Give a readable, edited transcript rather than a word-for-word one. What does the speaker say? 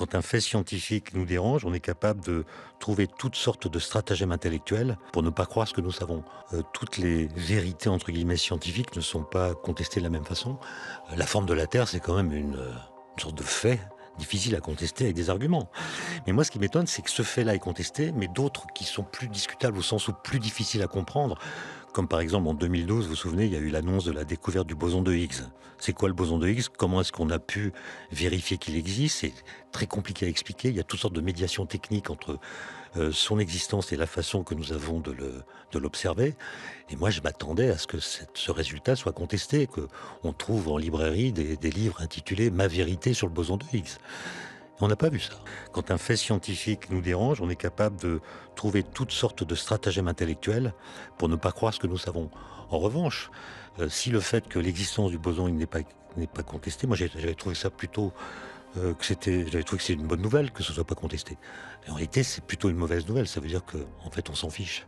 Quand un fait scientifique nous dérange, on est capable de trouver toutes sortes de stratagèmes intellectuels pour ne pas croire ce que nous savons. Toutes les vérités entre guillemets scientifiques ne sont pas contestées de la même façon. La forme de la Terre, c'est quand même une sorte de fait difficile à contester avec des arguments. Mais moi, ce qui m'étonne, c'est que ce fait-là est contesté, mais d'autres qui sont plus discutables au sens où plus difficiles à comprendre, comme par exemple en 2012, vous vous souvenez, il y a eu l'annonce de la découverte du boson de Higgs. C'est quoi le boson de Higgs? Comment est-ce qu'on a pu vérifier qu'il existe? C'est très compliqué à expliquer. Il y a toutes sortes de médiations techniques entre son existence et la façon que nous avons de l'observer. Et moi, je m'attendais à ce que ce résultat soit contesté, qu'on trouve en librairie des livres intitulés «Ma vérité sur le boson de Higgs». On n'a pas vu ça. Quand un fait scientifique nous dérange, on est capable de trouver toutes sortes de stratagèmes intellectuels pour ne pas croire ce que nous savons. En revanche, si le fait que l'existence du boson il n'est pas contesté, moi j'avais trouvé ça plutôt j'avais trouvé que c'est une bonne nouvelle que ce soit pas contesté. Mais en réalité, c'est plutôt une mauvaise nouvelle. Ça veut dire que en fait, on s'en fiche.